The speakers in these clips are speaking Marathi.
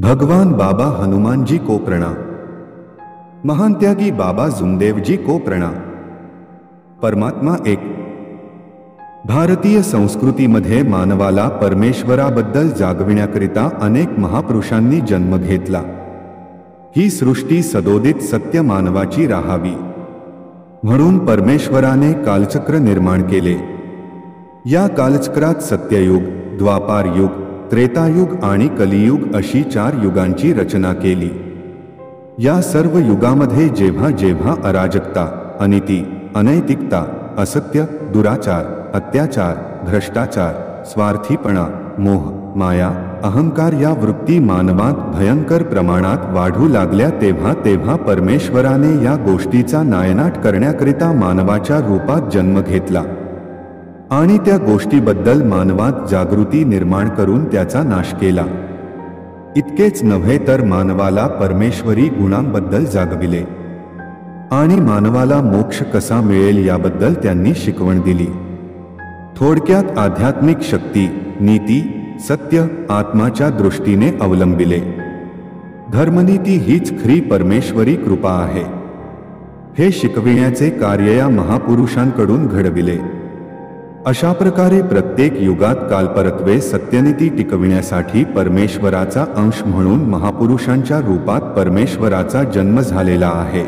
भगवान बाबा हनुमानजी को प्रणाम। महान त्यागी बाबा जुमदेवजी को प्रणाम। परमात्मा एक। भारतीय संस्कृतीमध्ये मानवाला परमेश्वराबद्दल जागविण्याकरिता अनेक महापुरुषांनी जन्म घेतला। ही सृष्टी सदोदित सत्य मानवाची राहावी म्हणून परमेश्वराने कालचक्र निर्माण केले। या कालचक्रात सत्ययुग, द्वापारयुग, त्रेतायुग आणि कलियुग अशी 4 युगांची रचना केली। या सर्व युगामध्ये जेव्हा जेव्हा अराजकता, अनिती, अनैतिकता, असत्य, दुराचार, अत्याचार, भ्रष्टाचार, स्वार्थीपणा, मोह, माया, अहंकार या वृत्ती मानवात भयंकर प्रमाणात वाढू लागल्या तेव्हा तेव्हा परमेश्वराने या गोष्टीचा नायनाट करण्याकरिता मानवाच्या रूपात जन्म घेतला आणि त्या गोष्टीबद्दल मानवात जागृती निर्माण करून त्याचा नाश केला। इतकेच नव्हे तर मानवाला परमेश्वरी गुणांबद्दल जागविले आणि मानवाला मोक्ष कसा मिळेल याबद्दल त्यांनी शिकवण दिली। थोडक्यात आध्यात्मिक शक्ती, नीती, सत्य, आत्माच्या दृष्टीने अवलंबिले। धर्मनीती हीच खरी परमेश्वरी कृपा आहे। हे शिकविण्याचे कार्य या महापुरुषांकडून घडविले। अशा प्रकारे प्रत्येक युगात कालपरत्वे सत्यनीती टिकविण्यासाठी परमेश्वराचा अंश म्हणून महापुरुषांच्या रूपात परमेश्वराचा जन्म झालेला आहे।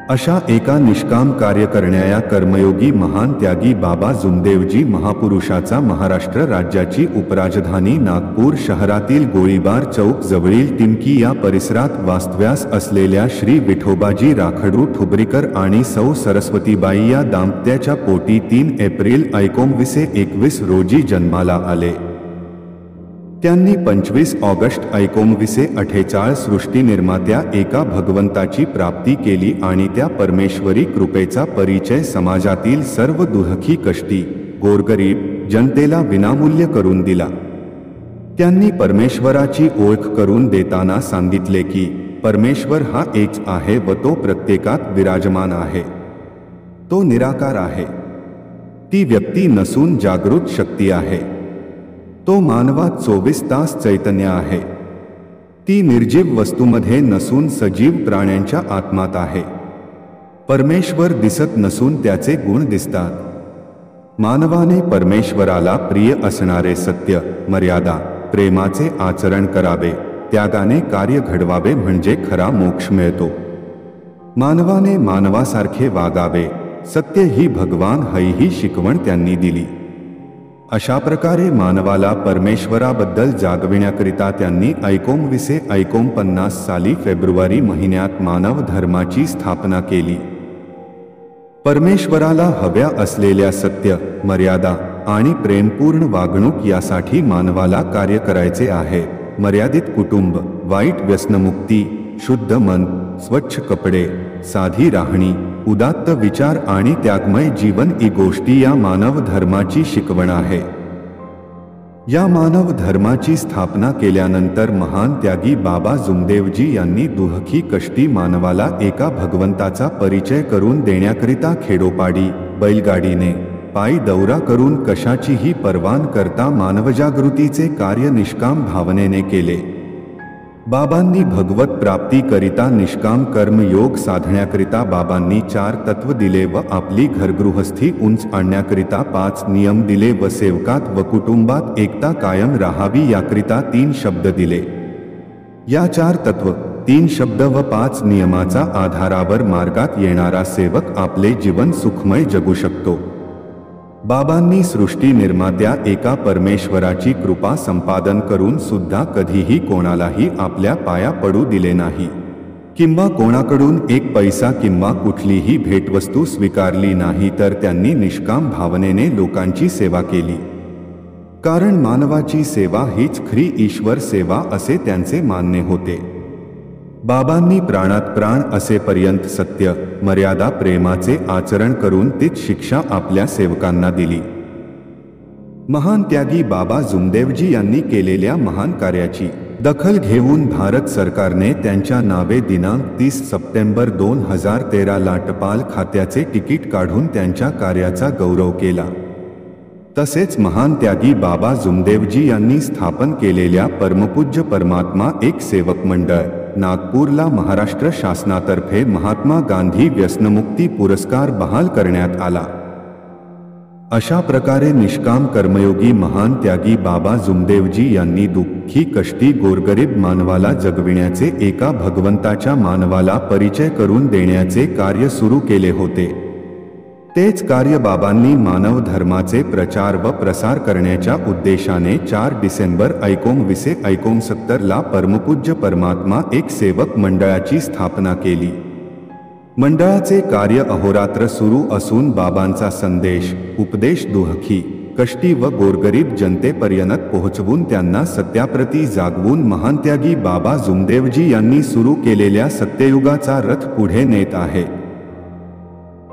अशा एका निष्काम कार्य करणाऱ्या कर्मयोगी महान त्यागी बाबा जुमदेवजी महापुरुषाचा महाराष्ट्र राज्याची उपराजधानी नागपूर शहरातील गोळीबार चौक जवळील टिमकी या परिसरात वास्तव्यास असलेल्या श्री विठोबाजी राखडू ठुबरीकर आणि सौ सरस्वतीबाई या दाम्पत्याच्या पोटी 3 एप्रिल 1921 रोजी जन्माला आले। त्यांनी 25 ऑगस्ट 1948 सृष्टी निर्मात्या एका भगवंताची प्राप्ती केली आणि त्या परमेश्वरी कृपेचा परिचय समाजातील सर्व दुःखी, कष्टी, गोरगरीब जनतेला विनामूल्य करून दिला। त्यांनी परमेश्वराची ओळख करून देताना सांगितले की परमेश्वर हा एक आहे व तो प्रत्येकात विराजमान आहे। तो निराकार आहे। ती व्यक्ती नसून जागृत शक्ती आहे। तो मानवात 24 तास चैतन्य आहे। ती निर्जीव वस्तूमध्ये नसून सजीव प्राण्यांच्या आत्मात आहे। परमेश्वर दिसत नसून त्याचे गुण दिसतात। मानवाने परमेश्वराला प्रिय असणारे सत्य, मर्यादा, प्रेमाचे आचरण करावे, त्यागाने कार्य घडवावे म्हणजे खरा मोक्ष मिळतो। मानवाने मानवासारखे वागावे, सत्य ही भगवान ही शिकवण त्यांनी दिली। अशा प्रकारे मानवाला परमेश्वराबद्दल जागविण्याकरिता त्यांनी 1949 साली फेब्रुवारी महिन्यात मानव धर्माची स्थापना केली। परमेश्वराला हव्या असलेल्या सत्य, मर्यादा आणि प्रेमपूर्ण वागणूक यासाठी मानवाला कार्य करायचे आहे। मर्यादित कुटुंब, वाईट व्यसनमुक्ती, शुद्ध मन, स्वच्छ कपडे, साधी राहणी, उदात्त विचार आणि त्यागमय जीवन ही गोष्टी या मानव धर्माची शिकवण आहे। या मानव धर्माची स्थापना केल्यानंतर महान त्यागी बाबा जुमदेवजी यांनी दुःखी, कष्टी मानवाला एका भगवंताचा परिचय करून देण्याकरिता खेडोपाडी, बैलगाडीने, पायी दौरा करून कशाचीही पर्वा न करता मानवजागृतीचे कार्य निष्काम भावनेने केले। बाबांनी भगवत प्राप्तीकरिता निष्काम कर्म योग साधण्याकरिता बाबांनी 4 तत्व दिले व आपली घरगृहस्थी उंच आणण्याकरिता 5 नियम दिले व सेवकात व कुटुंबात एकता कायम राहावी याकरिता 3 शब्द दिले। या 4 तत्व, 3 शब्द व 5 नियमाचा आधारावर मार्गात येणारा सेवक आपले जीवन सुखमय जगू शकतो। बाबांनी सृष्टी निर्मात्या एका परमेश्वराची कृपा संपादन करून सुद्धा कधीही कोणालाही आपल्या पाया पडू दिले नाही किंवा कोणाकडून एक पैसा किंवा कुठलीही भेटवस्तू स्वीकारली नाही, तर त्यांनी निष्काम भावनेने लोकांची सेवा केली। कारण मानवाची सेवा हीच खरी ईश्वर सेवा असे त्यांचे मानणे होते। बाबांनी प्राणात प्राण असेपर्यंत सत्य, मर्यादा, प्रेमाचे आचरण करून तीच शिक्षा आपल्या सेवकांना दिली। महान त्यागी बाबा जुमदेवजी यांनी केलेल्या महान कार्याची दखल घेऊन भारत सरकारने त्यांच्या नावे दिनांक 30 सप्टेंबर 2013 ला टपाल खात्याचे तिकीट काढून त्यांच्या कार्याचा गौरव केला। तसेच महान त्यागी बाबा जुमदेवजी यांनी स्थापन केलेल्या परमपूज्य परमात्मा एक सेवक मंडळ नागपूरला महाराष्ट्र शासनातर्फे महात्मा गांधी व्यसनमुक्ती पुरस्कार बहाल करण्यात आला। अशा प्रकारे निष्काम कर्मयोगी महान त्यागी बाबा जुमदेवजी यांनी दुःखी कष्टी गोरगरीब मानवाला जगविण्याचे एका भगवंताच्या मानवाला परिचय करून देण्याचे कार्य सुरू केले होते। तेच कार्य बाबांनी मानव धर्माचे प्रचार व प्रसार करण्याच्या उद्देशाने 4 डिसेंबर 1969 ला परमपूज्य परमात्मा एक सेवक मंडळाची स्थापना केली। मंडळाचे कार्य अहोरात्र सुरू असून बाबांचा संदेश उपदेश दुःखी कष्टी व गोरगरीब जनतेपर्यंत पोहोचवून त्यांना सत्याप्रती जागवून महान त्यागी बाबा जुमदेवजी यांनी सुरू केलेल्या सत्ययुगाचा रथ पुढे नेत आहे।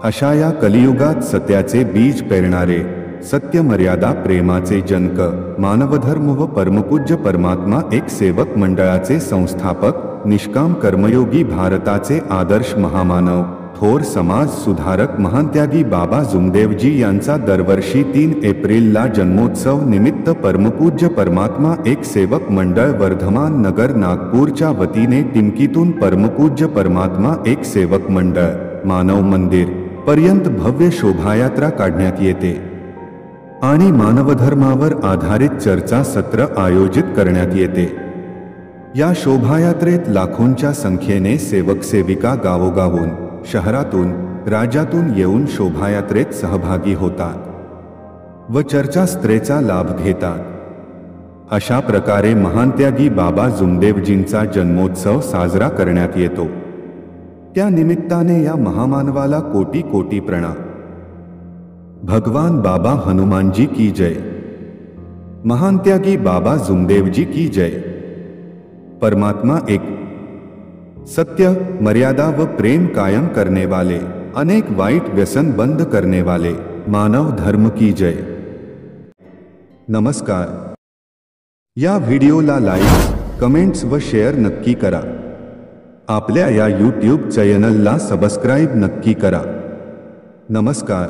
अशा या कलियुगात सत्याचे बीज पेरणारे सत्य मर्यादा प्रेमाचे जनक मानवधर्म व परमपूज्य परमात्मा एक सेवक मंडळाचे संस्थापक निष्काम कर्मयोगी भारताचे आदर्श महामानव थोर समाज सुधारक महान त्यागी बाबा जुमदेवजी यांचा दरवर्षी 3 एप्रिलला जन्मोत्सव निमित्त परमपूज्य परमात्मा एक सेवक मंडळ वर्धमान नगर नागपूरच्या वतीने टिमकीतून परमपूज्य परमात्मा एक सेवक मंडळ मानव मंदिर पर्यंत भव्य शोभायात्रा काढण्यात येते आणि मानवधर्मावर आधारित चर्चा सत्र आयोजित करण्यात येते। या शोभायात्रेत लाखोंच्या संख्येने सेवक सेविका गावोगावून शहरातून राज्यातून येऊन शोभायात्रेत सहभागी होतात व चर्चासत्रेचा लाभ घेतात। अशा प्रकारे महान त्यागी बाबा जुमदेवजींचा जन्मोत्सव साजरा करण्यात येतो। त्या निमित्ताने या महामानवाला कोटी कोटी प्रणाम। भगवान बाबा हनुमानजी की जय। महान त्यागी बाबा जुमदेवजी की जय। परमात्मा एक सत्य मर्यादा व प्रेम कायम करने वाले अनेक वाइट व्यसन बंद करने वाले मानव धर्म की जय। नमस्कार। या व्हिडिओला लाईक कमेंट्स व शेअर नक्की करा। आपल्या या YouTube चॅनलला सबस्क्राइब नक्की करा। नमस्कार।